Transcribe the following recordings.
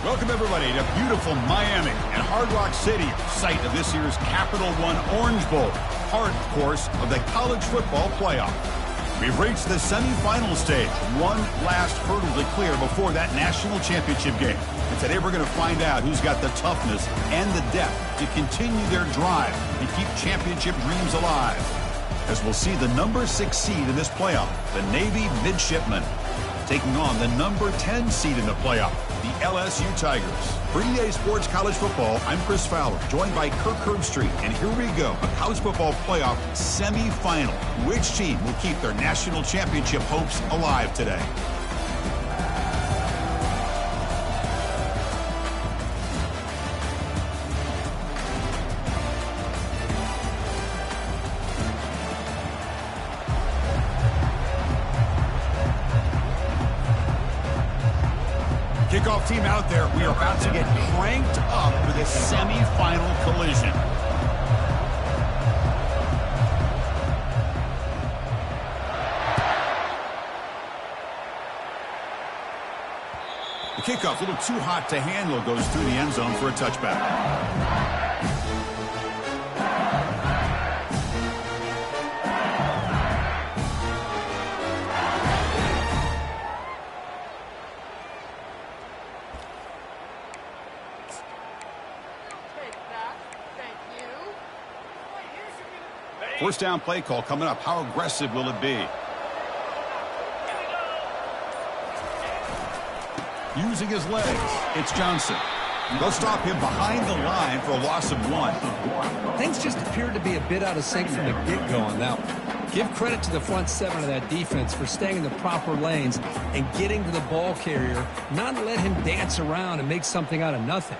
Welcome, everybody, to beautiful Miami and Hard Rock City, site of this year's Capital One Orange Bowl, part, of course, of the college football playoff. We've reached the semifinal stage, one last hurdle to clear before that national championship game. And today we're going to find out who's got the toughness and the depth to continue their drive and keep championship dreams alive. As we'll see the number 6 seed in this playoff, the Navy Midshipmen, taking on the number 10 seed in the playoff, the LSU Tigers. For EA Sports College Football, I'm Chris Fowler, joined by Kirk Herbstreit. And here we go, a college football playoff semifinal. Which team will keep their national championship hopes alive today? Kickoff team out there. We are about to get cranked up for this semi-final collision. The kickoff, a little too hot to handle, goes through the end zone for a touchback. First down play call coming up. How aggressive will it be? Using his legs, it's Johnson. They'll stop him behind the line for a loss of 1. Things just appeared to be a bit out of sync from the get-go on that one. Give credit to the front 7 of that defense for staying in the proper lanes and getting to the ball carrier, not let him dance around and make something out of nothing.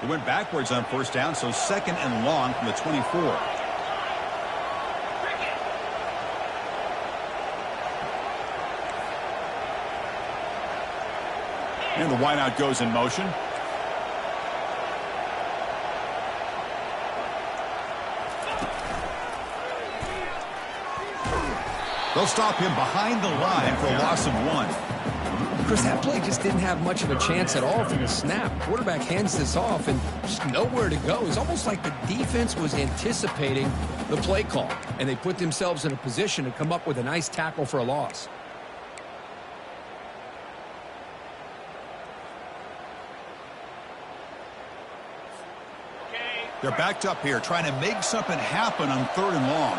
He went backwards on first down, so second and long from the 24. And the wideout goes in motion. They'll stop him behind the line for a loss of 1. Chris, that play just didn't have much of a chance at all from the snap. Quarterback hands this off and just nowhere to go. It's almost like the defense was anticipating the play call, and they put themselves in a position to come up with a nice tackle for a loss. They're backed up here, trying to make something happen on 3rd and long.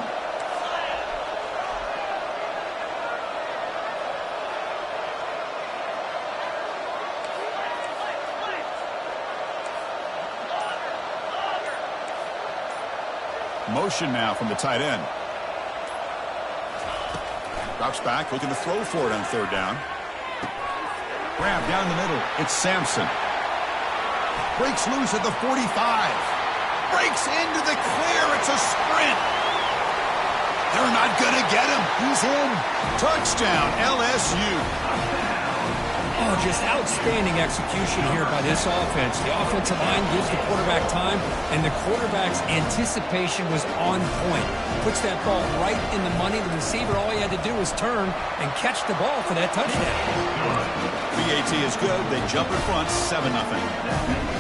Motion now from the tight end. Drops back, looking to throw for it on 3rd down. Grab down the middle. It's Sampson. Breaks loose at the 45. Breaks into the clear. It's a sprint. They're not going to get him. He's in. Touchdown, LSU. Oh, just outstanding execution here by this offense. The offensive line gives the quarterback time, and the quarterback's anticipation was on point. Puts that ball right in the money. The receiver, all he had to do was turn and catch the ball for that touchdown. BAT is good. They jump in front, 7-0.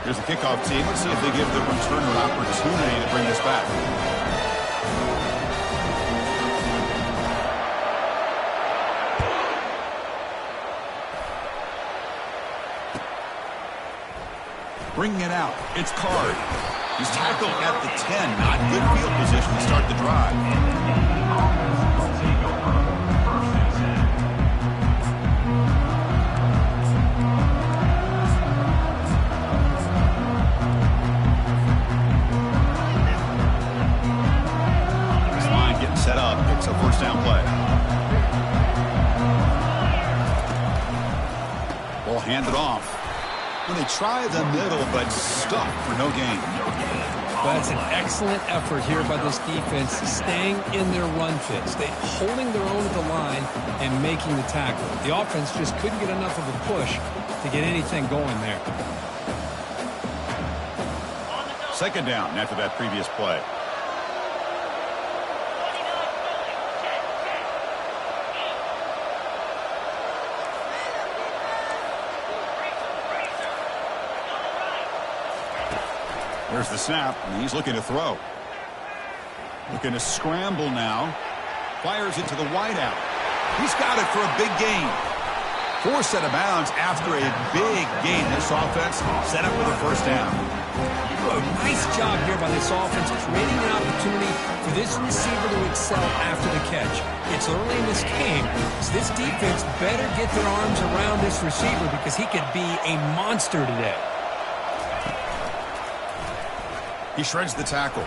Here's the kickoff team. Let's see if they give the returner an opportunity to bring this back. Bringing it out. It's Card. He's tackled at the 10. Not good field position to start the drive. Set up. It's a first down play. Ball handed off. When they try the middle, but stuck for no gain. Well, that's an excellent effort here by this defense, staying in their run fit, holding their own at the line and making the tackle. The offense just couldn't get enough of a push to get anything going there. Second down after that previous play. There's the snap, and he's looking to throw. Looking to scramble now. Fires it to the wideout. He's got it for a big gain. Forced out of bounds after a big gain. This offense set up with a first down. Oh, nice job here by this offense, creating an opportunity for this receiver to excel after the catch. It's early in this game, so this defense better get their arms around this receiver because he could be a monster today. He shreds the tackle.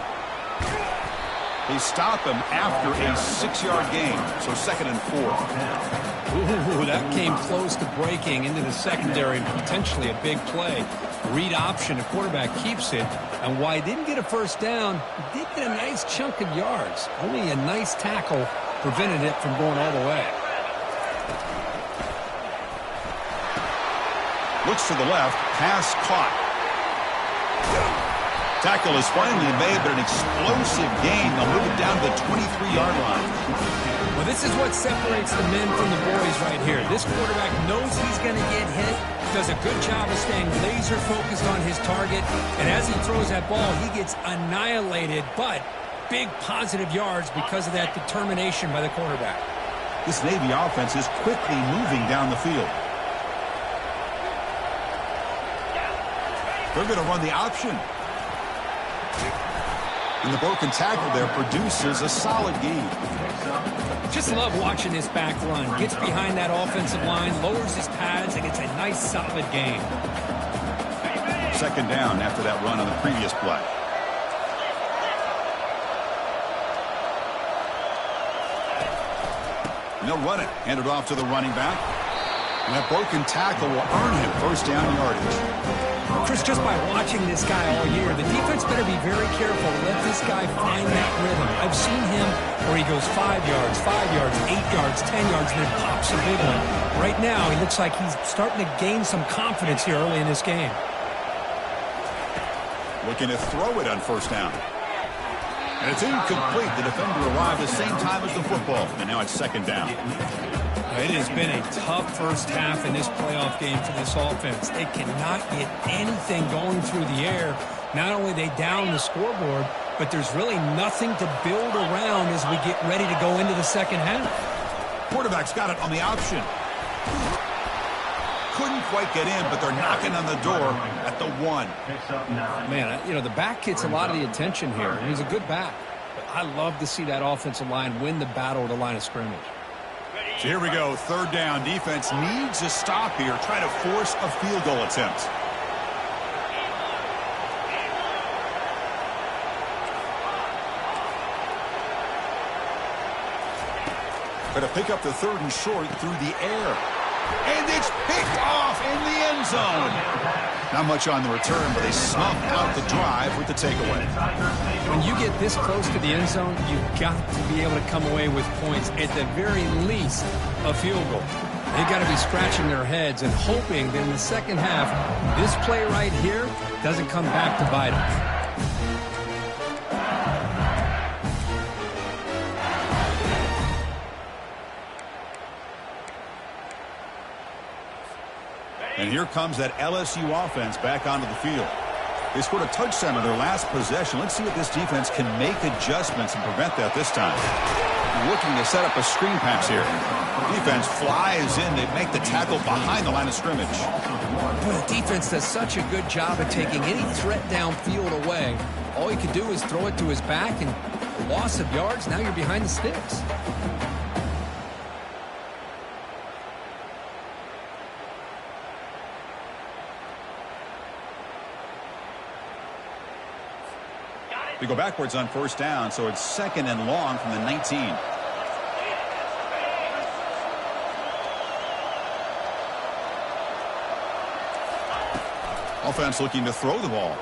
They stop him after a 6-yard gain, so 2nd and 4. Ooh, that came close to breaking into the secondary and potentially a big play. Read option, the quarterback keeps it, and while he didn't get a first down, he did get a nice chunk of yards. Only a nice tackle prevented it from going all the way. Looks to the left, pass caught. Tackle is finally made, but an explosive gain. They'll move it down to the 23-yard line. Well, this is what separates the men from the boys right here. This quarterback knows he's going to get hit, does a good job of staying laser focused on his target, and as he throws that ball, he gets annihilated, but big positive yards because of that determination by the quarterback. This Navy offense is quickly moving down the field. They're going to run the option. And the broken tackle there produces a solid gain. Just love watching this back run. Gets behind that offensive line, lowers his pads, and gets a nice solid gain. Second down after that run on the previous play. And they'll run it. Hand it off to the running back. And that broken tackle will earn him first down yardage. Chris, just by watching this guy all year, the defense better be very careful to let this guy find that rhythm. I've seen him where he goes 5 yards, 8 yards, 10 yards, and then pops a big one. Right now, he looks like he's starting to gain some confidence here early in this game. Looking to throw it on first down. And it's incomplete. The defender arrived the same time as the football, and now it's second down. It has been a tough first half in this playoff game for this offense. They cannot get anything going through the air. Not only they down the scoreboard, but there's really nothing to build around as we get ready to go into the second half. Quarterback's got it on the option. Couldn't quite get in, but they're knocking on the door at the 1. Man, you know, the back gets a lot of the attention here. He's a good back. But I love to see that offensive line win the battle at the line of scrimmage. So here we go, third down. Defense needs a stop here. Try to force a field goal attempt. Going to pick up the 3rd and short through the air. And it's picked off in the end zone. Not much on the return, but they snuff out the drive with the takeaway. When you get this close to the end zone, you've got to be able to come away with points, at the very least, a field goal. They've got to be scratching their heads and hoping that in the second half, this play right here doesn't come back to bite them. And here comes that LSU offense back onto the field. They scored a touchdown on their last possession. Let's see if this defense can make adjustments and prevent that this time. Looking to set up a screen pass here. Defense flies in. They make the tackle behind the line of scrimmage. Boy, the defense does such a good job of taking any threat downfield away. All you can do is throw it to his back, and loss of yards, now you're behind the sticks. They go backwards on first down, so it's 2nd and long from the 19. Offense looking to throw the ball.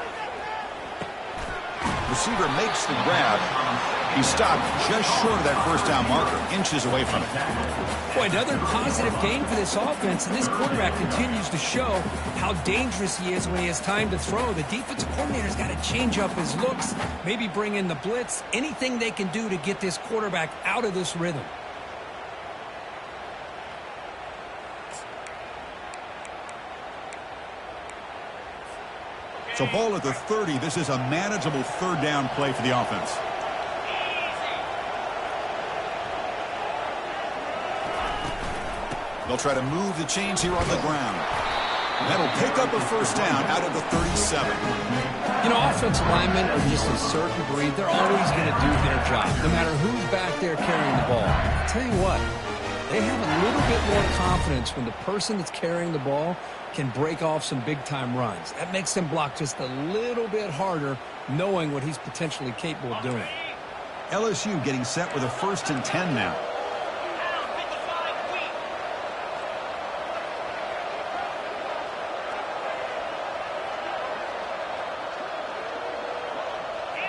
Receiver makes the grab. He stopped just short of that first down marker, inches away from it. Boy, another positive gain for this offense, and this quarterback continues to show how dangerous he is when he has time to throw. The defensive coordinator's got to change up his looks, maybe bring in the blitz, anything they can do to get this quarterback out of this rhythm. So ball at the 30. This is a manageable third down play for the offense. They'll try to move the chains here on the ground. That'll pick up a first down out of the 37. You know, offensive linemen are just a certain breed. They're always going to do their job, no matter who's back there carrying the ball. I'll tell you what, they have a little bit more confidence when the person that's carrying the ball can break off some big-time runs. That makes them block just a little bit harder, knowing what he's potentially capable of doing. LSU getting set with a 1st and 10 now.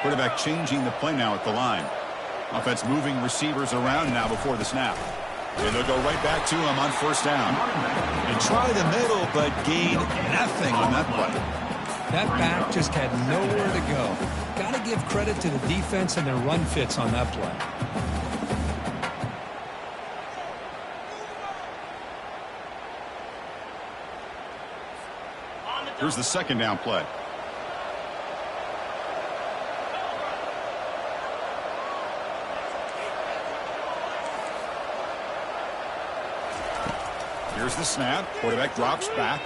Quarterback changing the play now at the line. Offense moving receivers around now before the snap. And they'll go right back to him on first down. They try the middle, but gain nothing on that play. That back just had nowhere to go. Got to give credit to the defense and their run fits on that play. Here's the second down play. Here's the snap. Quarterback drops back.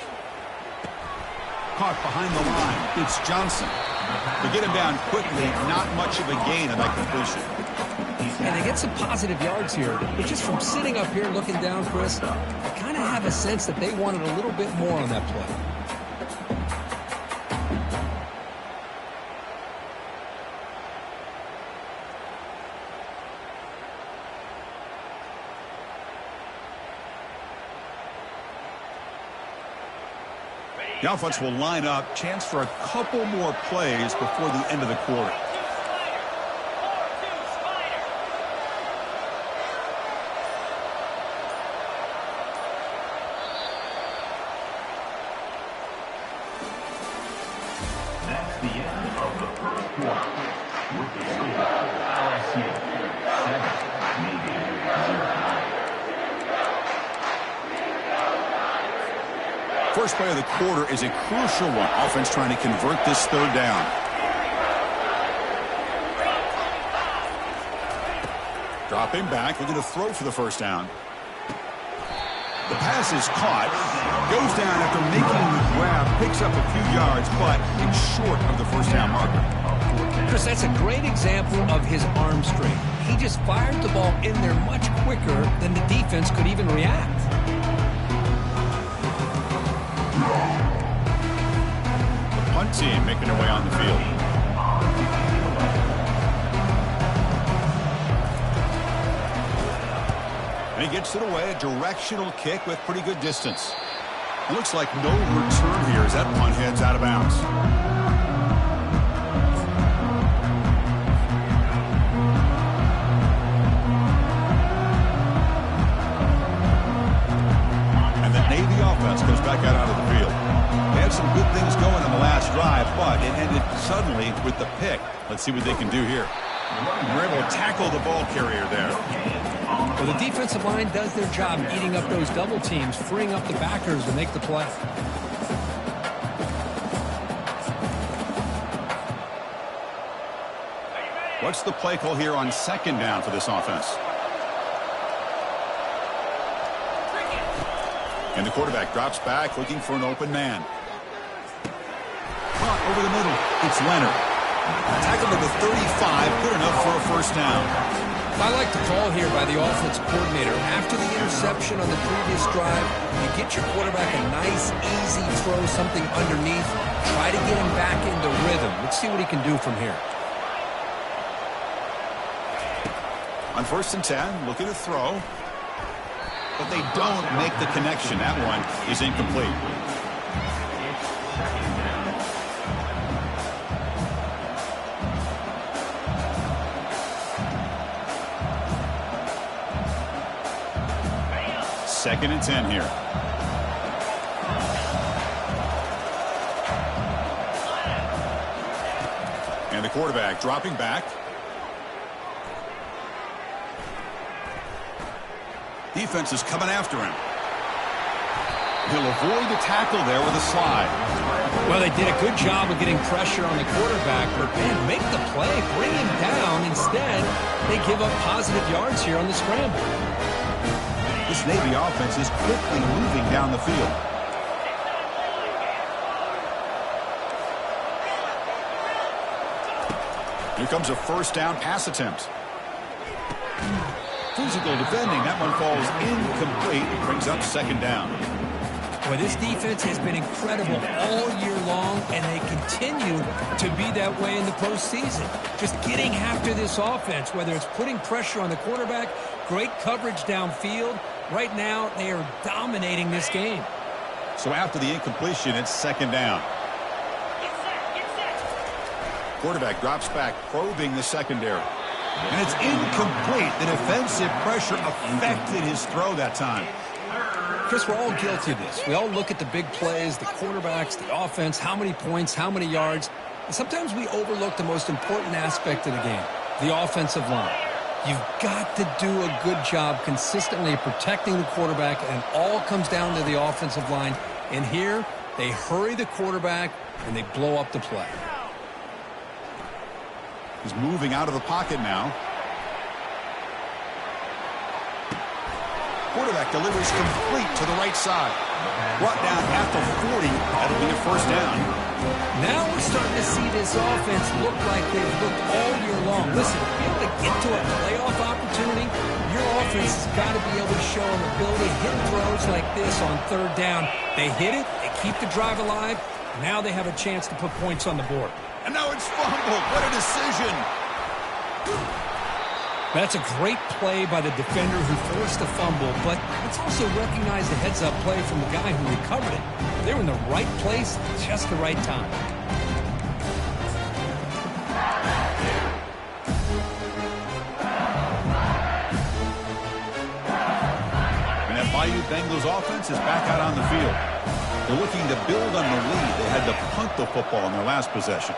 Caught behind the line. It's Johnson. They get him down quickly. Not much of a gain on that completion. And they get some positive yards here. But just from sitting up here looking down, Chris, I kind of have a sense that they wanted a little bit more on that play. The offense will line up. Chance for a couple more plays before the end of the quarter. That's the end of the first quarter. With the score, LSU 7, Navy 0. First play of the quarter is a crucial one. Offense trying to convert this third down. Dropping back, looking to throw for the first down. The pass is caught. Goes down after making the grab. Picks up a few yards, but it's short of the first down marker. Chris, that's a great example of his arm strength. He just fired the ball in there much quicker than the defense could even react. The punt team making their way on the field. And he gets it away, a directional kick with pretty good distance. Looks like no return here as that punt heads out of bounds. And the Navy offense goes back out onto the field. They had some good things going on the last drive, but it ended suddenly with the pick. Let's see what they can do here. We're able to tackle the ball carrier there. Well, the defensive line does their job eating up those double teams, freeing up the backers to make the play. What's the play call here on second down for this offense? And the quarterback drops back looking for an open man. Caught over the middle. It's Leonard. Tackled at the 35. Good enough for a first down. I like the call here by the offensive coordinator. After the interception on the previous drive, you get your quarterback a nice, easy throw, something underneath. Try to get him back into rhythm. Let's see what he can do from here. On first and 10, looking to throw. But they don't make the connection. That one is incomplete. 2nd and 10 here. And the quarterback dropping back. Defense is coming after him. He'll avoid the tackle there with a slide. Well, they did a good job of getting pressure on the quarterback, but man, make the play, bring him down. Instead, they give up positive yards here on the scramble. This Navy offense is quickly moving down the field. Here comes a 1st down pass attempt. Physical defending. That one falls incomplete. It brings up 2nd down. Well, this defense has been incredible all year long, and they continue to be that way in the postseason. Just getting after this offense, whether it's putting pressure on the quarterback, great coverage downfield. Right now, they are dominating this game. So after the incompletion, it's 2nd down. Quarterback drops back, probing the secondary. And it's incomplete. The defensive pressure affected his throw that time. Chris, we're all guilty of this. We all look at the big plays, the quarterbacks, the offense, how many points, how many yards. And sometimes we overlook the most important aspect of the game, the offensive line. You've got to do a good job consistently protecting the quarterback, and it all comes down to the offensive line. And here, they hurry the quarterback, and they blow up the play. He's moving out of the pocket now. Quarterback delivers complete to the right side. Brought down at the 40. That'll be a 1st down. Now we're starting to see this offense look like they've looked all year long. Listen, to be able to get to a playoff opportunity, your offense has got to be able to show an ability to hit throws like this on 3rd down. They hit it, they keep the drive alive. Now they have a chance to put points on the board. And now it's fumbled. What a decision. That's a great play by the defender who forced the fumble, but let's also recognize the heads-up play from the guy who recovered it. They were in the right place at just the right time. And that Bayou Bengals offense is back out on the field. They're looking to build on the lead. They had to punt the football in their last possession.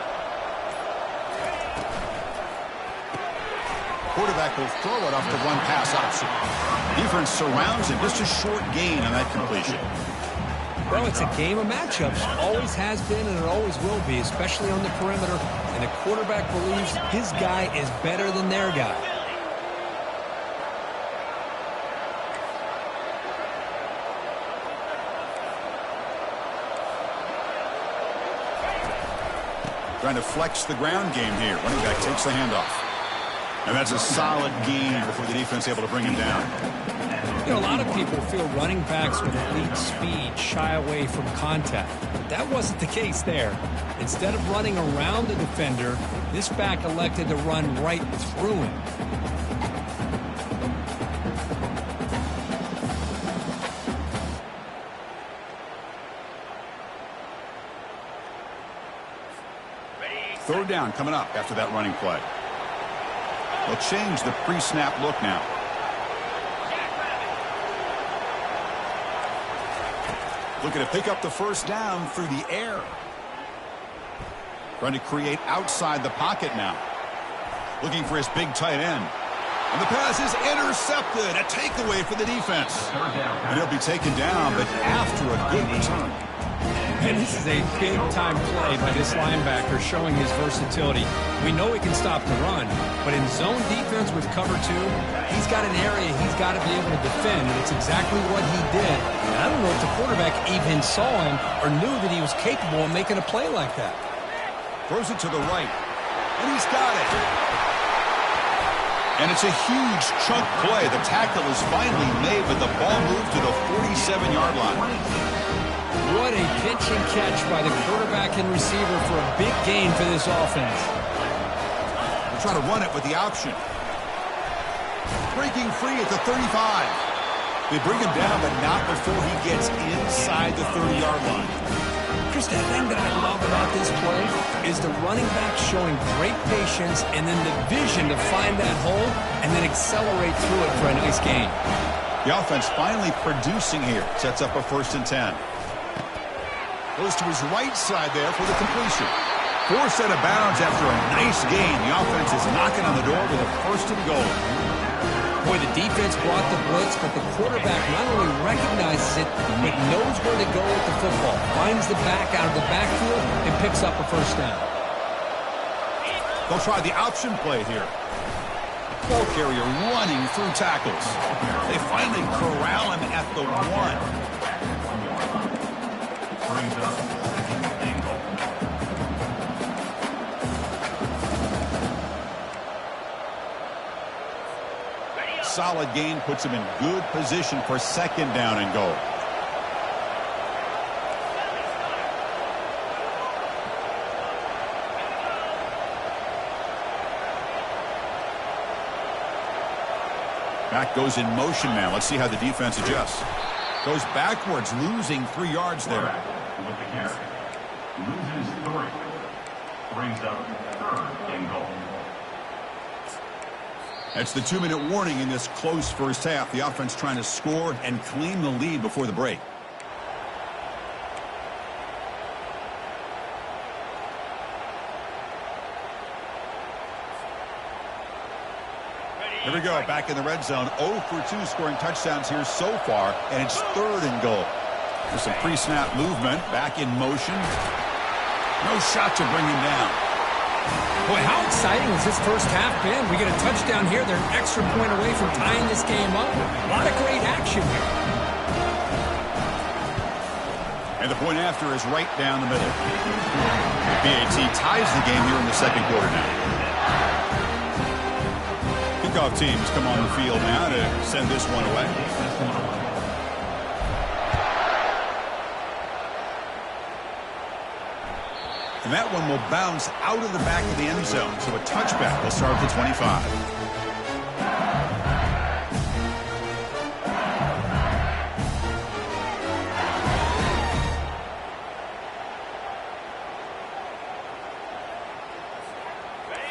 Quarterback will throw it off the run-pass option. Defense surrounds him. Just a short gain on that completion. Well, it's a game of matchups. Always has been and it always will be, especially on the perimeter. And the quarterback believes his guy is better than their guy. Trying to flex the ground game here. Running back takes the handoff. And that's a solid gain before the defense able to bring him down. You know, a lot of people feel running backs with elite speed shy away from contact. But that wasn't the case there. Instead of running around the defender, this back elected to run right through him. Third down coming up after that running play. They'll change the pre-snap look now. Looking to pick up the 1st down through the air. Trying to create outside the pocket now. Looking for his big tight end. And the pass is intercepted. A takeaway for the defense. And he'll be taken down, but after a good return. And this is a big-time play by this linebacker showing his versatility. We know he can stop the run, but in zone defense with cover 2, he's got an area he's got to be able to defend, and it's exactly what he did. And I don't know if the quarterback even saw him or knew that he was capable of making a play like that. Throws it to the right, and he's got it. And it's a huge chunk play. The tackle is finally made, but the ball moved to the 47-yard line. What a pitch and catch by the quarterback and receiver for a big gain for this offense. They'll try to run it with the option. Breaking free at the 35. They bring him down, but not before he gets inside the 30-yard line. Chris, the thing that I love about this play is the running back showing great patience and then the vision to find that hole and then accelerate through it for a nice gain. The offense finally producing here. Sets up a 1st and 10. Goes to his right side there for the completion. Forced out of bounds after a nice gain. The offense is knocking on the door with a 1st and goal. Boy, the defense brought the blitz, but the quarterback not only recognizes it, but knows where to go with the football. Finds the back out of the backfield and picks up a 1st down. They'll try the option play here. Ball carrier running through tackles. They finally corral him at the 1. Brings up angle. Solid gain puts him in good position for 2nd down and goal. Back goes in motion now. Let's see how the defense adjusts. Goes backwards, losing 3 yards there. With the carry. Loses 3. Brings up 3rd and goal. That's the 2-minute warning in this close first half. The offense trying to score and claim the lead before the break. Here we go, back in the red zone. 0 for 2 scoring touchdowns here so far, and it's 3rd and goal. There's some pre-snap movement, back in motion. No shot to bring him down. Boy, how exciting has this first half been? We get a touchdown here. They're an extra point away from tying this game up. A lot of great action here. And the point after is right down the middle. The BAT ties the game here in the 2nd quarter now. Kickoff teams come on the field now to send this one away. And that one will bounce out of the back of the end zone. So a touchback will start at the 25.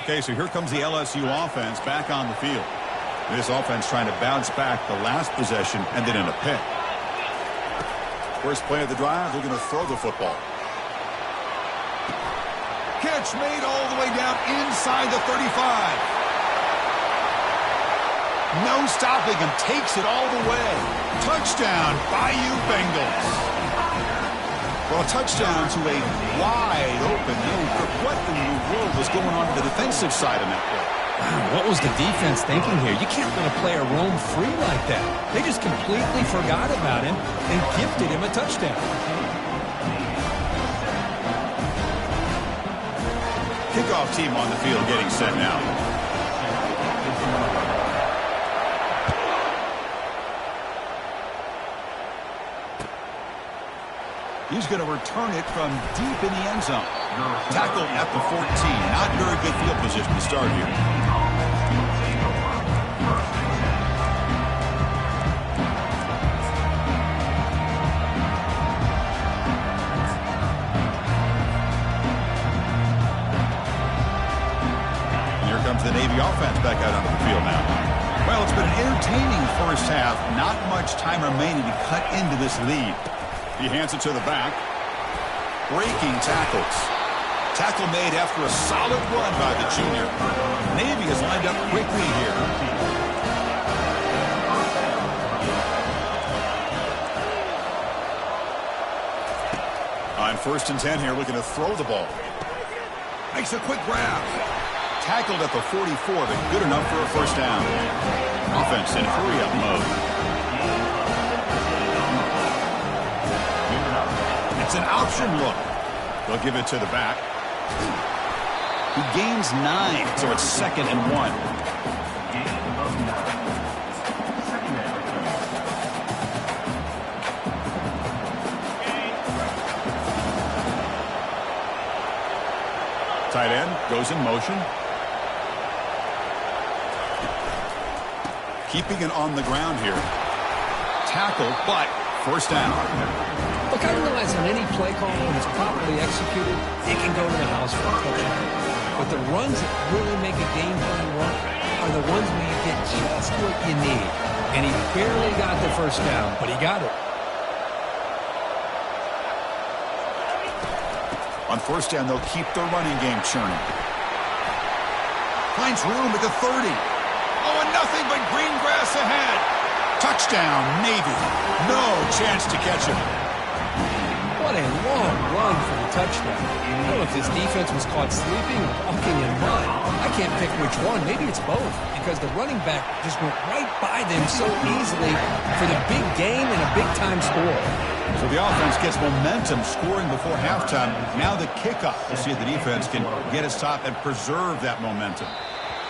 Okay, so here comes the LSU offense back on the field. This offense trying to bounce back the last possession and then in a pick. First play of the drive, they're going to throw the football. Catch made all the way down inside the 35. No stopping him. Takes it all the way. Touchdown, Bayou Bengals. Well, a touchdown to a wide open hill. What in the world was going on the defensive side of that play? Wow, what was the defense thinking here? You can't let a player roam free like that. They just completely forgot about him and gifted him a touchdown. Kickoff team on the field getting set now. He's going to return it from deep in the end zone. Tackle at the 14. Not very good field position to start here. The Navy offense back out onto the field now. Well, it's been an entertaining first half. Not much time remaining to cut into this lead. He hands it to the back. Breaking tackles. Tackle made after a solid run by the junior. Navy has lined up quickly here. On 1st and 10 here, looking to throw the ball. Makes a quick grab. Tackled at the 44, but good enough for a 1st down. Offense in hurry-up mode. It's an option look. They'll give it to the back. He gains 9, so it's 2nd and 1. Tight end goes in motion. Keeping it on the ground here. Tackle, but 1st down. Look, I realize on any play call, when it's properly executed, it can go to the house for a touchdown. But the runs that really make a game plan run are the ones where you get just what you need. and he barely got the first down, but he got it. On first down, they'll keep their running game churning. Finds room at the 30. Oh, and nothing but green grass ahead. Touchdown, Navy. No chance to catch him. What a long run for the touchdown. I don't know if this defense was caught sleeping or walking in mud. I can't pick which one. Maybe it's both, because the running back just went right by them so easily for the big gain and a big-time score. So the offense gets momentum scoring before halftime. Now the kickoff. We'll see if the defense can get a stop and preserve that momentum.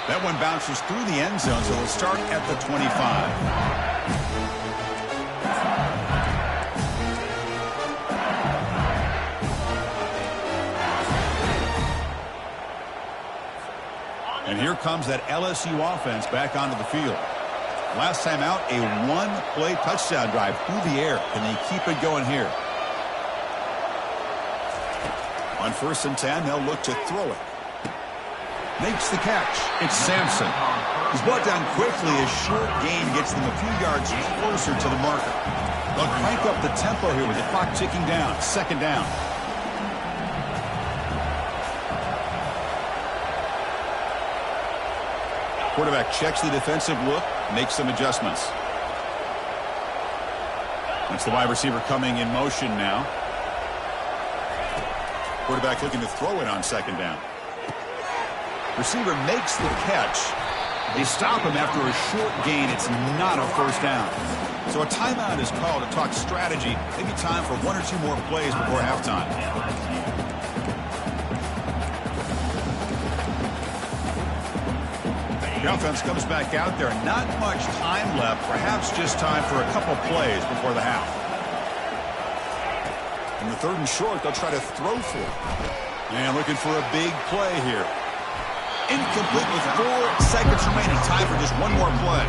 That one bounces through the end zone, so we'll start at the 25. And here comes that LSU offense back onto the field. Last time out, a one-play touchdown drive through the air. Can they keep it going here? On 1st and 10, they'll look to throw it. Makes the catch. It's Sampson. He's brought down quickly. A short gain gets them a few yards closer to the marker. They'll crank up the tempo here with the clock ticking down. 2nd down. Quarterback checks the defensive look, makes some adjustments. That's the wide receiver coming in motion now. Quarterback looking to throw it on 2nd down. Receiver makes the catch. They stop him after a short gain. It's not a 1st down. So a timeout is called to talk strategy. Maybe time for 1 or 2 more plays before halftime. The offense comes back out there. Not much time left. Perhaps just time for a couple plays before the half. In the 3rd and short, they'll try to throw for it. And looking for a big play here. Incomplete with 4 seconds remaining. Time for just 1 more play.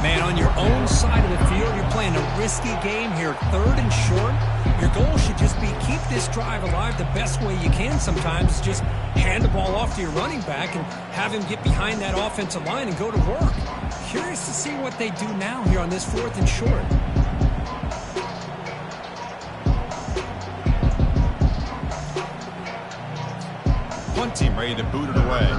Man, on your own side of the field, you're playing a risky game here. 3rd and short. Your goal should just be keep this drive alive the best way you can sometimes. Just hand the ball off to your running back and have him get behind that offensive line and go to work. Curious to see what they do now here on this 4th and short. Punt team ready to boot it away.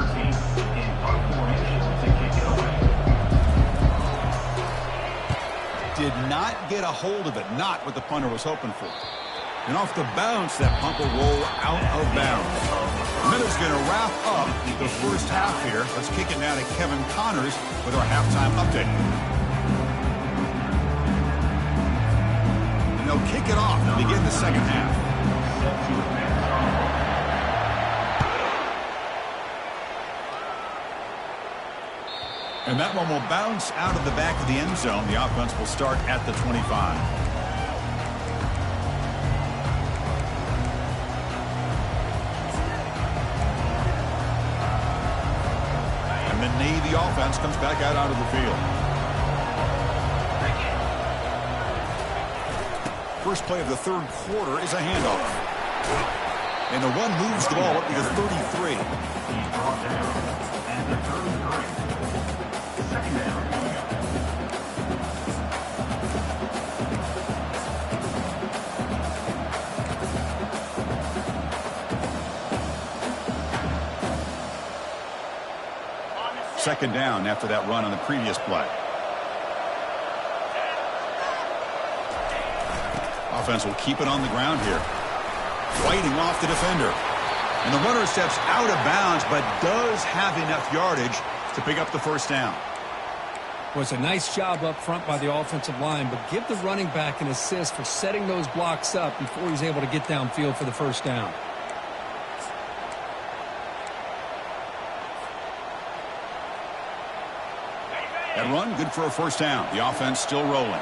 Did not get a hold of it. Not what the punter was hoping for. And off the bounce, that punt will roll out of bounds. Miller's going to wrap up the first half here. Let's kick it now to Kevin Connors with our halftime update. And they'll kick it off to begin the 2nd half. And that one will bounce out of the back of the end zone. The offense will start at the 25. And the Navy offense comes back out onto the field. First play of the 3rd quarter is a handoff. And the run moves the ball up to the 33. And the 3rd. 2nd down. Second down after that run on the previous play. Offense will keep it on the ground here. Fighting off the defender. And the runner steps out of bounds, but does have enough yardage to pick up the 1st down. Was a nice job up front by the offensive line, but give the running back an assist for setting those blocks up before he's able to get downfield for the 1st down. That run, good for a 1st down. The offense still rolling.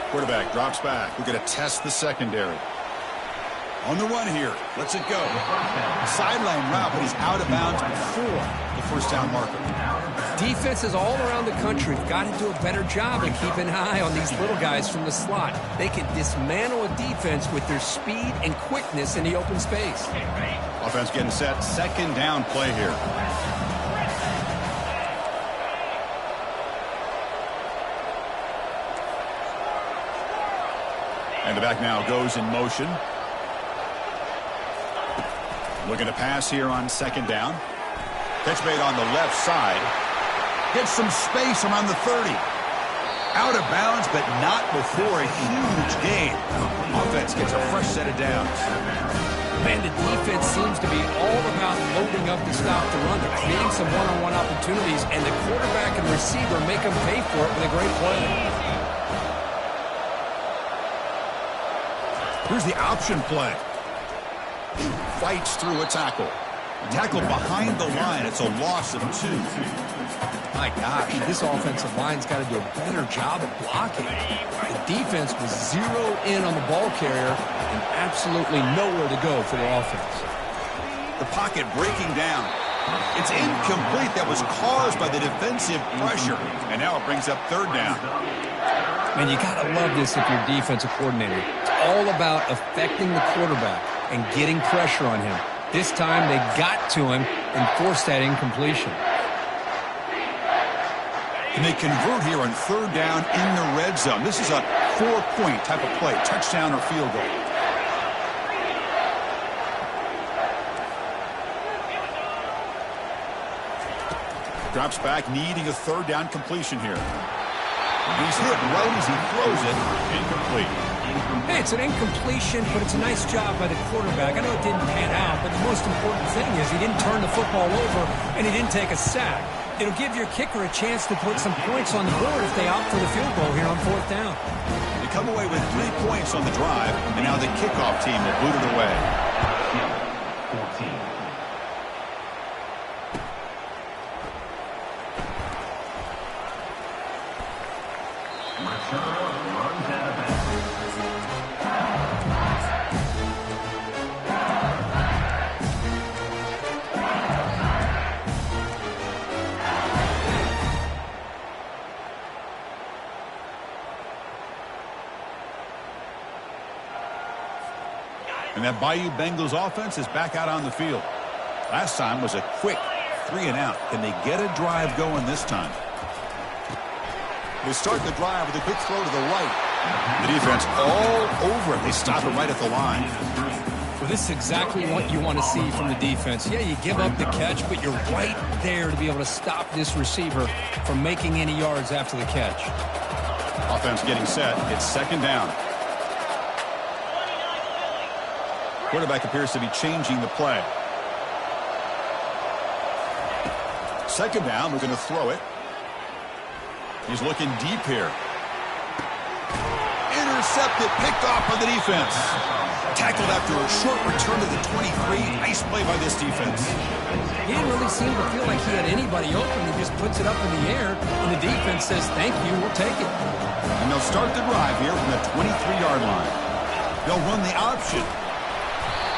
Quarterback drops back. We're going to test the secondary. On the run here. Lets it go. Sideline route, but he's out of bounds before the 1st down marker. Defenses all around the country have got to do a better job of keeping an eye on these little guys from the slot. They can dismantle a defense with their speed and quickness in the open space. Offense getting set. 2nd down play here. And the back now goes in motion. Looking to pass here on second down. Catch made on the left side. Gets some space around the 30. Out of bounds, but not before a huge gain. Offense gets a fresh set of downs. Man, the defense seems to be all about loading up to stop the run. They're creating some one-on-one opportunities, and the quarterback and receiver make them pay for it with a great play. Here's the option play. Fights through a tackle. Tackle behind the line. It's a loss of 2. My gosh, this offensive line's got to do a better job of blocking. The defense was zeroed in on the ball carrier and absolutely nowhere to go for the offense. The pocket breaking down. It's incomplete. That was caused by the defensive pressure. And now it brings up third down. Man, you got to love this if you're a defensive coordinator. It's all about affecting the quarterback and getting pressure on him. This time they got to him and forced that incompletion. And they convert here on third down in the red zone. This is a 4-point type of play, touchdown or field goal. Drops back, needing a third down completion here. He's hit right as he throws it. Incomplete. Hey, it's an incompletion, but it's a nice job by the quarterback. I know it didn't pan out, but the most important thing is he didn't turn the football over and he didn't take a sack. It'll give your kicker a chance to put some points on the board if they opt for the field goal here on fourth down. They come away with 3 points on the drive, and now the kickoff team will boot it away. 14. And that Bayou Bengals offense is back out on the field. Last time was a quick 3-and-out. Can they get a drive going this time? They start the drive with a quick throw to the right. The defense all over it. They stop it right at the line. Well, this is exactly what you want to see from the defense. Yeah, you give up the catch, but you're right there to be able to stop this receiver from making any yards after the catch. Offense getting set. It's second down. Quarterback appears to be changing the play. Second down, we're going to throw it. He's looking deep here. Intercepted, picked off by the defense. Tackled after a short return to the 23. Nice play by this defense. He didn't really seem to feel like he had anybody open. He just puts it up in the air, and the defense says, thank you, we'll take it. And they'll start the drive here from the 23-yard line. They'll run the option.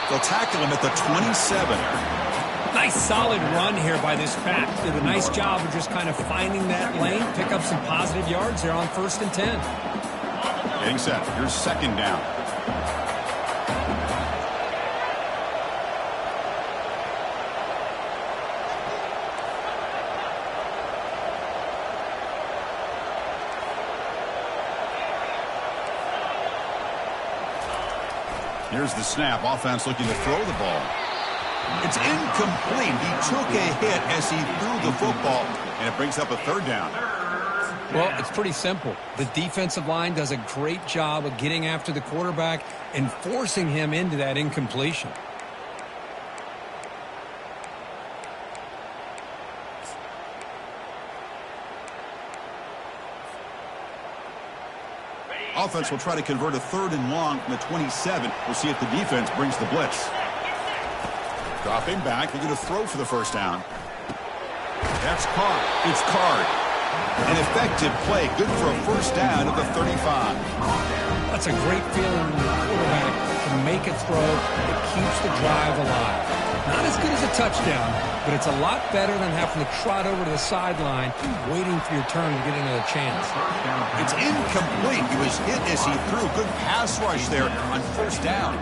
They'll tackle him at the 27. Nice solid run here by this back. Did a nice job of just kind of finding that lane, pick up some positive yards there on 1st and 10. Getting set. Here's second down. Here's the snap. Offense looking to throw the ball. It's incomplete. He took a hit as he threw the football, and it brings up a third down. Well, it's pretty simple. The defensive line does a great job of getting after the quarterback and forcing him into that incompletion. Offense will try to convert a 3rd and long from the 27. We'll see if the defense brings the blitz. Dropping back, they're going to throw for the first down. That's caught. It's Card. An effective play, good for a first down at the 35. That's a great feeling when the quarterback can make a throw that keeps the drive alive. Not as good as a touchdown, but it's a lot better than having to trot over to the sideline waiting for your turn to get another chance. It's incomplete. He was hit as he threw. Good pass rush there on first down.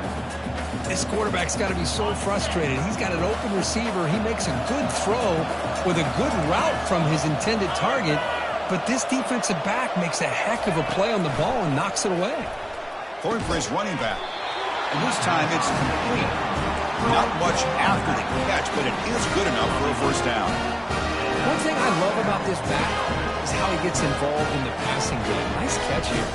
This quarterback's got to be so frustrated. He's got an open receiver. He makes a good throw with a good route from his intended target, but this defensive back makes a heck of a play on the ball and knocks it away. Throwing for his running back. And this time it's complete. Not much after the catch, but it is good enough for a first down. One thing I love about this back is how he gets involved in the passing game. Nice catch here.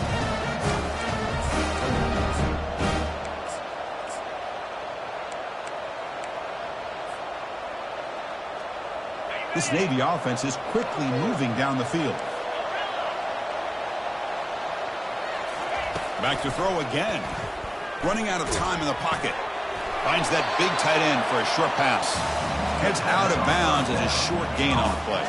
This Navy offense is quickly moving down the field. Back to throw again. Running out of time in the pocket. Finds that big tight end for a short pass. Heads out of bounds as a short gain on the play.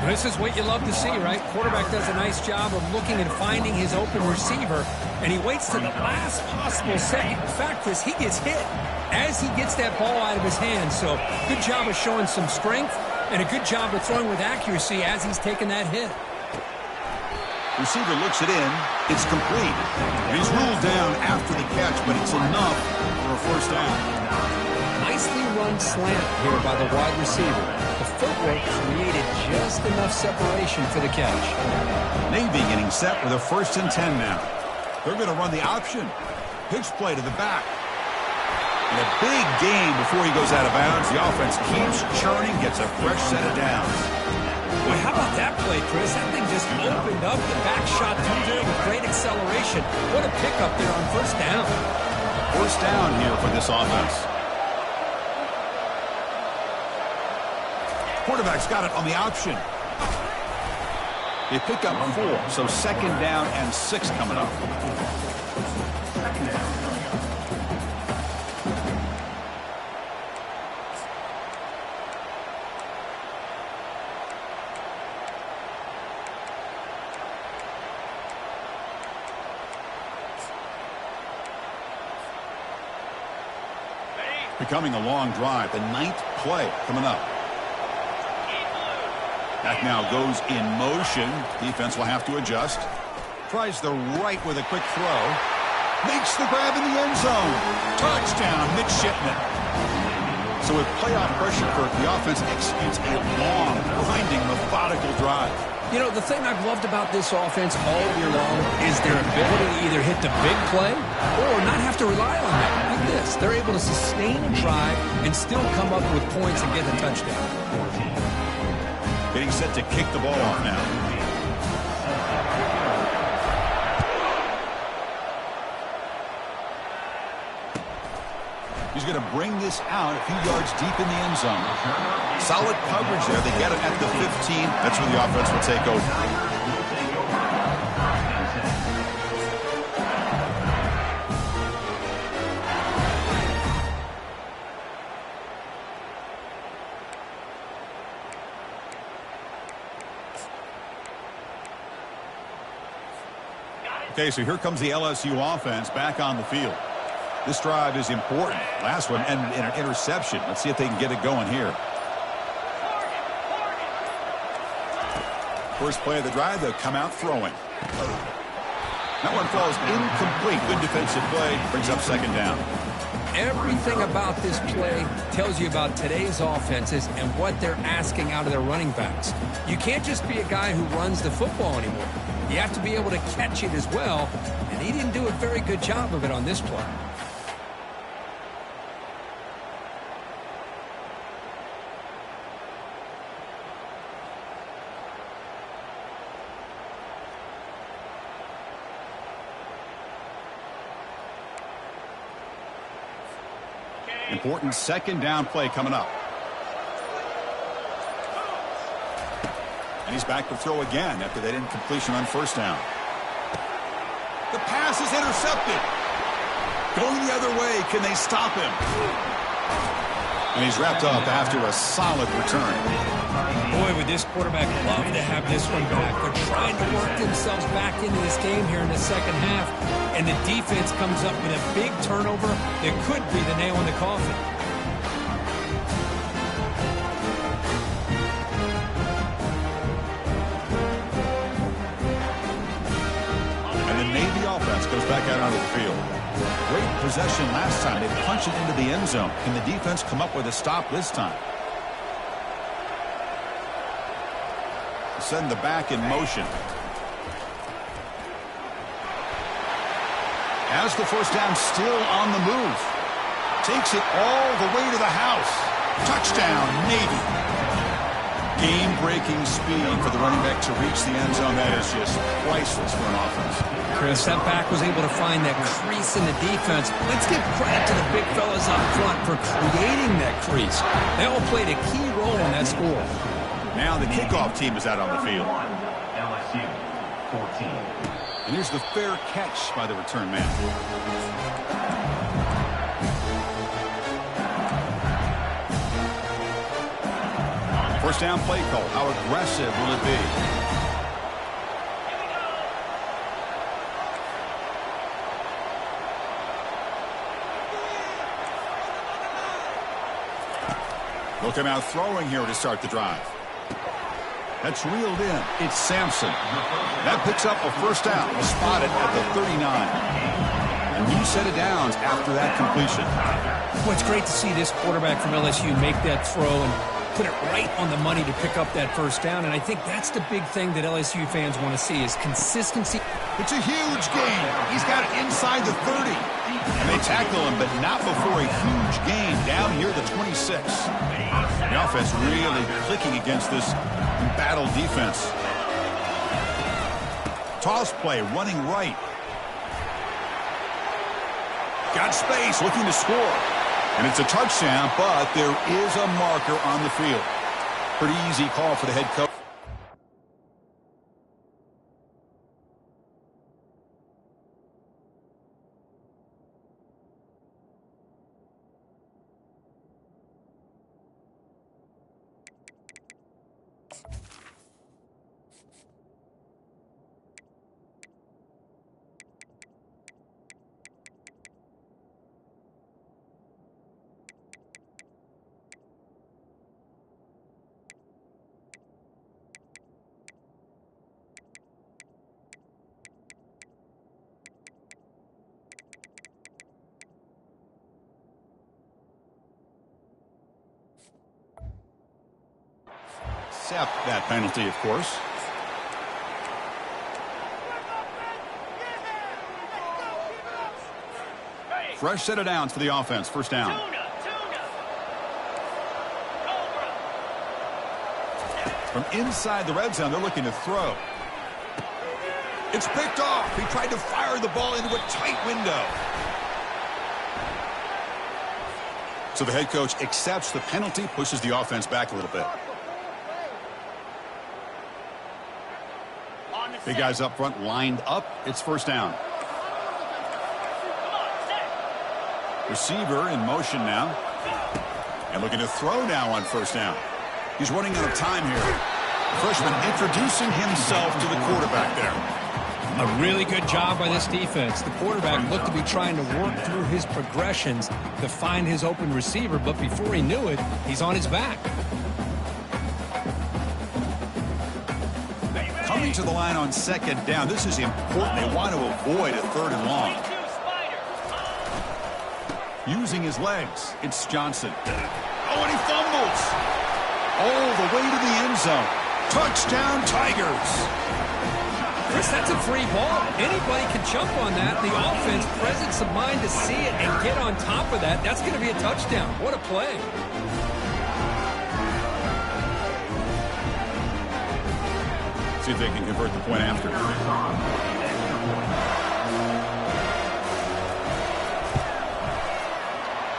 This is what you love to see, right? Quarterback does a nice job of looking and finding his open receiver, and he waits to the last possible second. In fact, Chris, he gets hit as he gets that ball out of his hands. So good job of showing some strength and a good job of throwing with accuracy as he's taking that hit. Receiver looks it in. It's complete. And he's ruled down after the catch, but it's enough for a first down. Nicely run slant here by the wide receiver. The footwork created just enough separation for the catch. Navy getting set with a 1st and 10 now. They're going to run the option. Pitch play to the back. And a big gain before he goes out of bounds. The offense keeps churning, gets a fresh set of downs. Boy, how about that play, Chris? That thing just opened up. The back shot through there with great acceleration. What a pickup there on first down. First down here for this offense. Quarterback's got it on the option. They pick up 4, so 2nd down and 6 coming up. Becoming a long drive, the 9th play coming up. That now goes in motion. Defense will have to adjust. Tries the right with a quick throw. Makes the grab in the end zone. Touchdown, midshipman. So with playoff pressure, Kirk, the offense executes a long, grinding, methodical drive. You know, the thing I've loved about this offense all year long is their ability to either hit the big play or not have to rely on that. Like this, they're able to sustain a drive and still come up with points and get a touchdown. Getting set to kick the ball off now. He's going to bring this out a few yards deep in the end zone. Solid coverage there. They get it at the 15. That's where the offense will take over. Okay, so here comes the LSU offense back on the field. This drive is important. Last one ended in an interception. Let's see if they can get it going here. First play of the drive, they'll come out throwing. That one falls incomplete. Good defensive play. Brings up 2nd down. Everything about this play tells you about today's offenses and what they're asking out of their running backs. You can't just be a guy who runs the football anymore. You have to be able to catch it as well, and he didn't do a very good job of it on this play. Important 2nd down play coming up. And he's back to throw again after that incompletion on 1st down. The pass is intercepted. Going the other way. Can they stop him? And he's wrapped up after a solid return. Boy, would this quarterback love to have this one back. They're trying to work themselves back into this game here in the 2nd half. And the defense comes up with a big turnover that could be the nail in the coffin. And the Navy offense goes back out onto the field. Great possession last time. They punched it into the end zone. Can the defense come up with a stop this time? Send the back in motion. Has the first down, still on the move. Takes it all the way to the house. Touchdown, Navy. Game-breaking speed for the running back to reach the end zone. That is just priceless for an offense. Chris, that back was able to find that crease in the defense. Let's give credit to the big fellas up front for creating that crease. They all played a key role in that score. Now the kickoff team is out on the field. LSU 14. And here's the fair catch by the return man. First down play call. How aggressive will it be? They'll come out throwing here to start the drive. That's reeled in. It's Sampson. That picks up a first down. Spotted at the 39. A new set of downs after that completion. Well, it's great to see this quarterback from LSU make that throw and put it right on the money to pick up that first down. And I think that's the big thing that LSU fans want to see is consistency. It's a huge gain. He's got it inside the 30. And they tackle him, but not before a huge gain down here at the 26. The offense really clicking against this battle defense. Toss play, running right. Got space, looking to score. And it's a touchdown, but there is a marker on the field. Pretty easy call for the head coach. Accept that penalty, of course. Fresh set of downs for the offense. First down. From inside the red zone, they're looking to throw. It's picked off. He tried to fire the ball into a tight window. So the head coach accepts the penalty, pushes the offense back a little bit. Big guys up front lined up. It's first down. Receiver in motion now. And looking to throw now on first down. He's running out of time here. The freshman introducing himself to the quarterback there. A really good job by this defense. The quarterback looked to be trying to work through his progressions to find his open receiver, but before he knew it, he's on his back. Coming to the line on second down. This is important. They want to avoid a third and long. Using his legs, it's Johnson. Oh, and he fumbles. All the way to the end zone. Touchdown, Tigers. Chris, that's a free ball. Anybody can jump on that. The offense, presence of mind to see it and get on top of that. That's going to be a touchdown. What a play. See if they can convert the point after.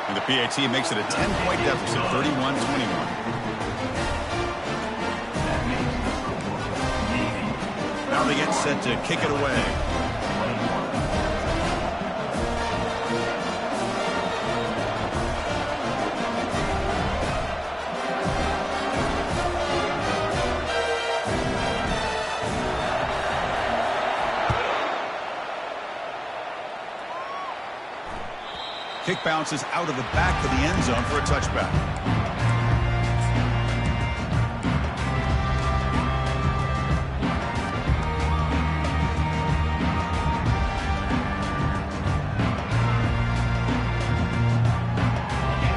And the PAT makes it a 10-point deficit, 31-21. Now they get set to kick it away. Kick bounces out of the back of the end zone for a touchback.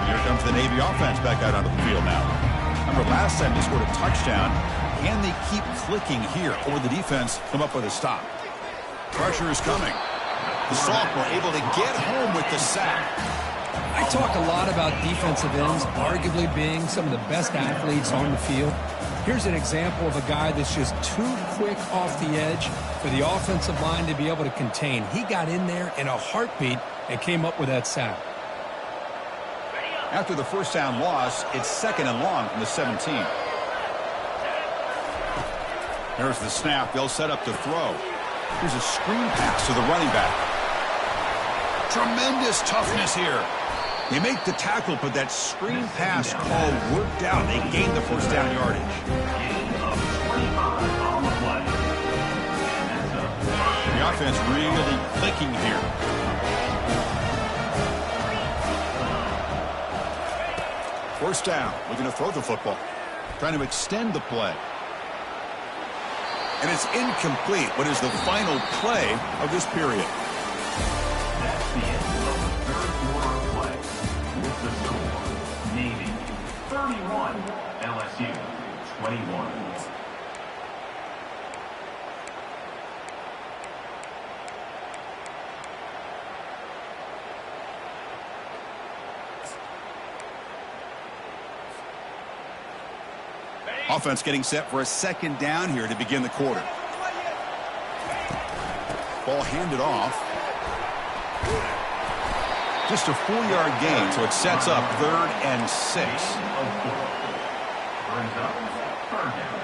Here comes the Navy offense back out onto the field now. Remember, last time they scored a touchdown. Can they keep clicking here, or will the defense come up with a stop? Pressure is coming. The sophomore able to get home with the sack. I talk a lot about defensive ends arguably being some of the best athletes on the field. Here's an example of a guy that's just too quick off the edge for the offensive line to be able to contain. He got in there in a heartbeat and came up with that sack. After the first down loss, it's 2nd and long from the 17. There's the snap. They'll set up to throw. Here's a screen pass to the running back. Tremendous toughness here. They make the tackle, but that screen pass call worked out. They gained the first down yardage. The offense really clicking here. First down. Looking to throw the football. Trying to extend the play. And it's incomplete. What is the final play of this period? That's the end of the third quarter of play. With the score, Navy 31, LSU 21. Offense getting set for a second down here to begin the quarter. Ball handed off. Just a 4-yard gain, so it sets up 3rd and 6. Brings up 3rd down.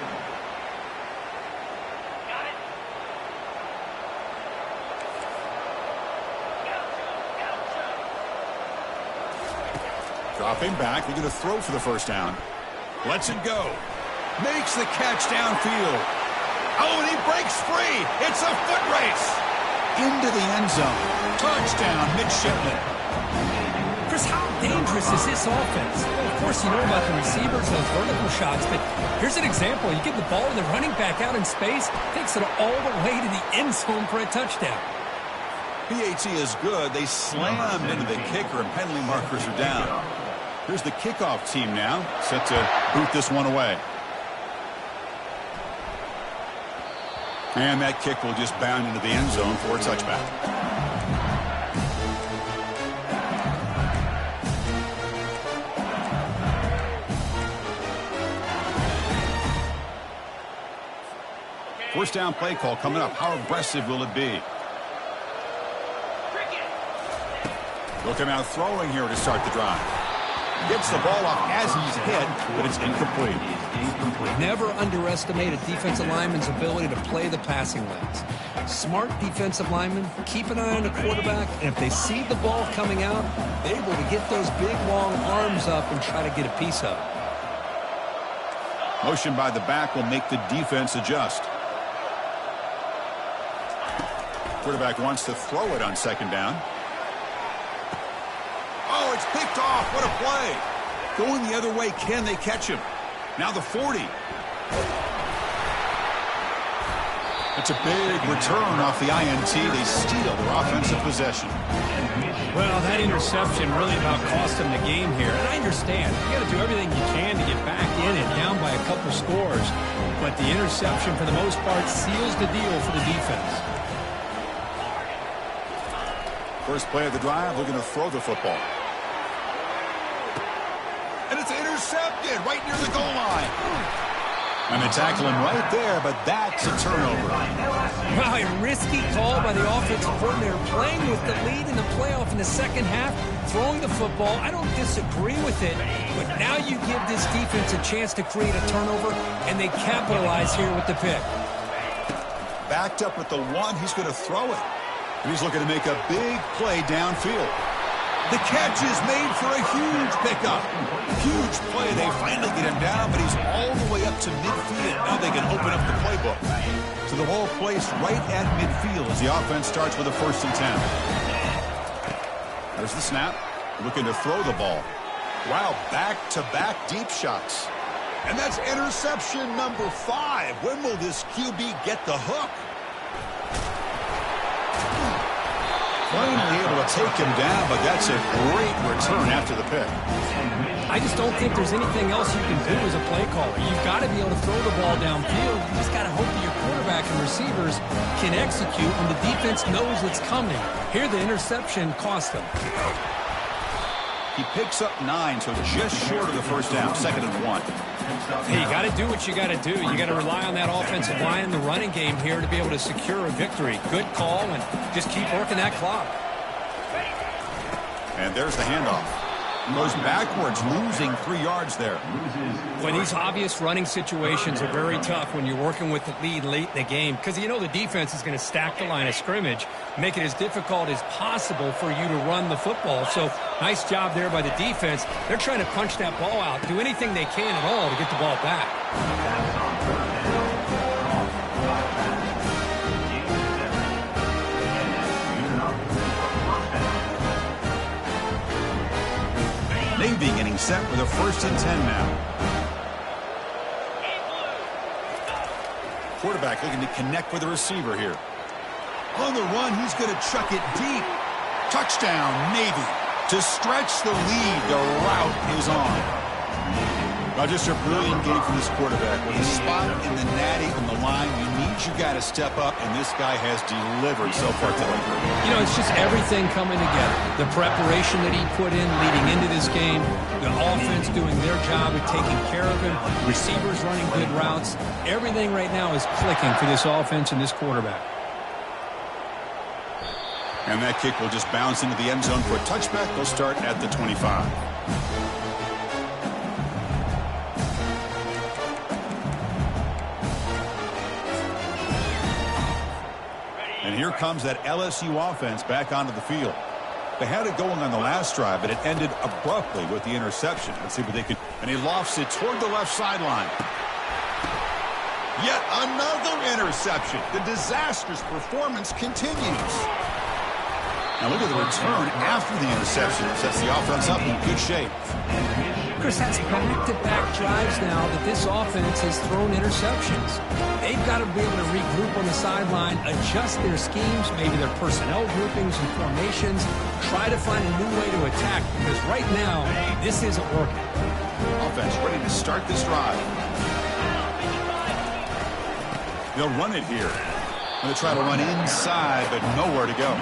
Dropping back, they're going to throw for the first down. Lets it go. Makes the catch downfield. Oh, and he breaks free. It's a foot race. Into the end zone. Touchdown, midshipman. Chris, how dangerous is this offense? Well, of course, you know about the receivers, those vertical shots, but here's an example. You give the ball to the running back out in space, takes it all the way to the end zone for a touchdown. PAT is good. They slammed into the kicker, and penalty markers are down. Here's the kickoff team now, set to boot this one away. And that kick will just bound into the end zone for a touchback. First down play call coming up. How aggressive will it be? They'll come out throwing here to start the drive. Gets the ball off as he's hit, but it's incomplete. Never underestimate a defensive lineman's ability to play the passing lanes. Smart defensive linemen keep an eye on the quarterback, and if they see the ball coming out, they're able to get those big, long arms up and try to get a piece of it. Motion by the back will make the defense adjust. Quarterback wants to throw it on second down. Oh, it's picked off. What a play. Going the other way. Can they catch him? Now the 40. It's a big return off the INT. They steal their offensive possession. Well, that interception really about cost them the game here. And I understand. You got to do everything you can to get back in it, down by a couple scores. But the interception, for the most part, seals the deal for the defense. First play of the drive, they're going to throw the football. And it's intercepted right near the goal line. And they tackle him right there, but that's a turnover. Wow, a risky call by the offensive coordinator, playing with the lead in the playoff in the second half, throwing the football. I don't disagree with it, but now you give this defense a chance to create a turnover, and they capitalize here with the pick. Backed up at the 1, he's going to throw it. And he's looking to make a big play downfield. The catch is made for a huge pickup. Huge play. They finally get him down, but he's all the way up to midfield. Now they can open up the playbook. So the ball placed right at midfield as the offense starts with a 1st and 10. There's the snap. Looking to throw the ball. Wow, back-to-back deep shots. And that's interception number 5. When will this QB get the hook? Finally able to take him down, but that's a great return after the pick. I just don't think there's anything else you can do as a play caller. You've got to be able to throw the ball downfield. You just got to hope that your quarterback and receivers can execute when the defense knows it's coming. Here, the interception cost him. He picks up 9, so just short of the first down, 2nd and 1. Hey, you got to do what you got to do. You got to rely on that offensive line in the running game here to be able to secure a victory. Good call, and just keep working that clock. And there's the handoff. Goes backwards, losing 3 yards there. Well, these obvious running situations are very tough when you're working with the lead late in the game because you know the defense is going to stack the line of scrimmage, make it as difficult as possible for you to run the football. So nice job there by the defense. They're trying to punch that ball out, do anything they can at all to get the ball back. Navy getting set for the 1st and 10 now. Quarterback looking to connect with the receiver here. On the run, he's going to chuck it deep. Touchdown, Navy. To stretch the lead, the route is on. Now just a brilliant game from this quarterback. With a spot in the natty on the line, you need your guy to step up, and this guy has delivered so far today. You know, it's just everything coming together. The preparation that he put in leading into this game, the offense doing their job of taking care of him, receivers running good routes. Everything right now is clicking for this offense and this quarterback. And that kick will just bounce into the end zone for a touchback. They'll start at the 25. And here comes that LSU offense back onto the field. They had it going on the last drive, but it ended abruptly with the interception. Let's see what they can. And he lofts it toward the left sideline. Yet another interception. The disastrous performance continues. Now look at the return after the interception. Sets the offense up in good shape. Chris, that's back-to-back drives now that this offense has thrown interceptions. They've got to be able to regroup on the sideline, adjust their schemes, maybe their personnel groupings and formations, try to find a new way to attack, because right now, this isn't working. Offense ready to start this drive. They'll run it here. They'll try to run inside, but nowhere to go.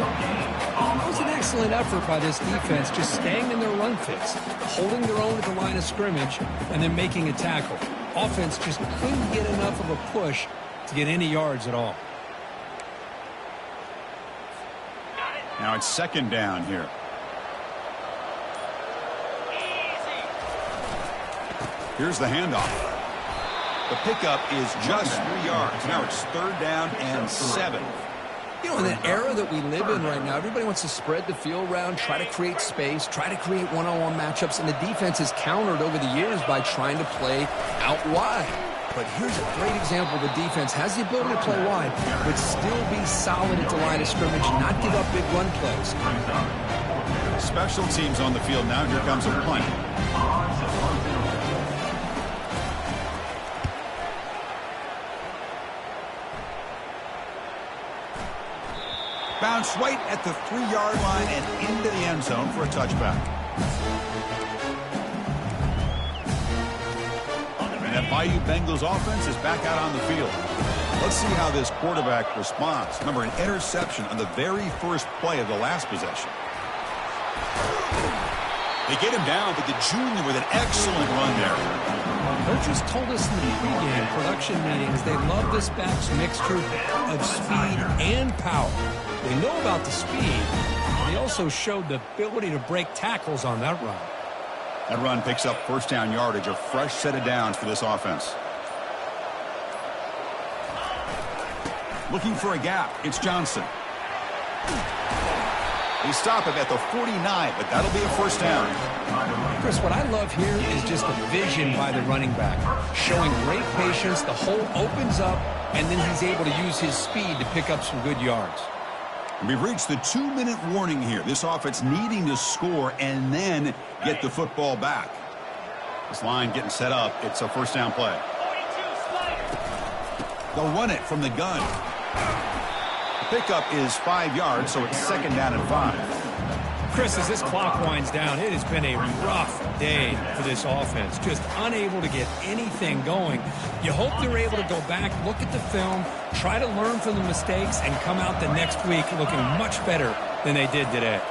It was an excellent effort by this defense, just staying in their run fits, holding their own at the line of scrimmage, and then making a tackle. Offense just couldn't get enough of a push to get any yards at all. Now it's 2nd down here. Here's the handoff. The pickup is just 3 yards. Now it's 3rd down and 7. You know, in the era that we live in right now, everybody wants to spread the field around, try to create space, try to create one-on-one matchups, and the defense has countered over the years by trying to play out wide. But here's a great example. The defense has the ability to play wide, but still be solid at the line of scrimmage, not give up big run plays. Special teams on the field now. Here comes a punt. Bounce right at the 3-yard line and into the end zone for a touchback. And that Bayou Bengals offense is back out on the field. Let's see how this quarterback responds. Remember, an interception on the very first play of the last possession. They get him down, but the junior with an excellent run there. Coaches told us in the pregame production meetings they love this back's mixture of speed and power. They know about the speed, and they also showed the ability to break tackles on that run. That run picks up 1st down yardage, a fresh set of downs for this offense. Looking for a gap, it's Johnson. They stop him at the 49, but that'll be a 1st down. Chris, what I love here is just the vision by the running back. Showing great patience, the hole opens up, and then he's able to use his speed to pick up some good yards. We've reached the 2-minute warning here. This offense needing to score and then get the football back. This line getting set up. It's a 1st down play. They'll run it from the gun. The pickup is 5 yards, so it's 2nd down and 5. Chris, as this clock winds down, it has been a rough day for this offense. Just unable to get anything going. You hope they're able to go back, look at the film, try to learn from the mistakes, and come out the next week looking much better than they did today.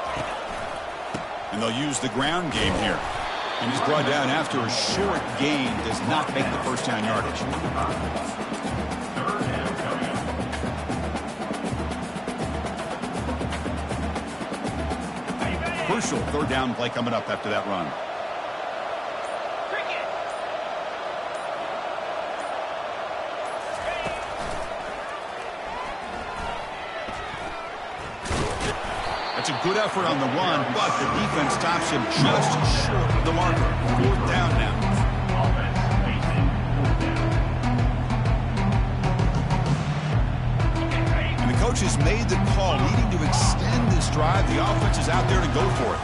And they'll use the ground game here. And he's brought down after a short gain, does not make the first down yardage. Crucial 3rd down play coming up after that run. That's a good effort on the run, but the defense stops him just short of the marker. 4th down now. And the coach has made the call, needing to extend this drive. The offense is out there to go for it.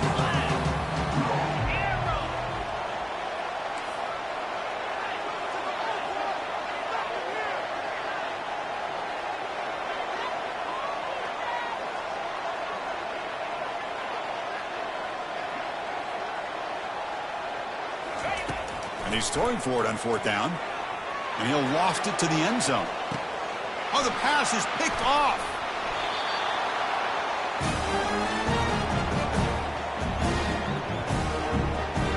And he's throwing for it on 4th down. And he'll loft it to the end zone. Oh, the pass is picked off.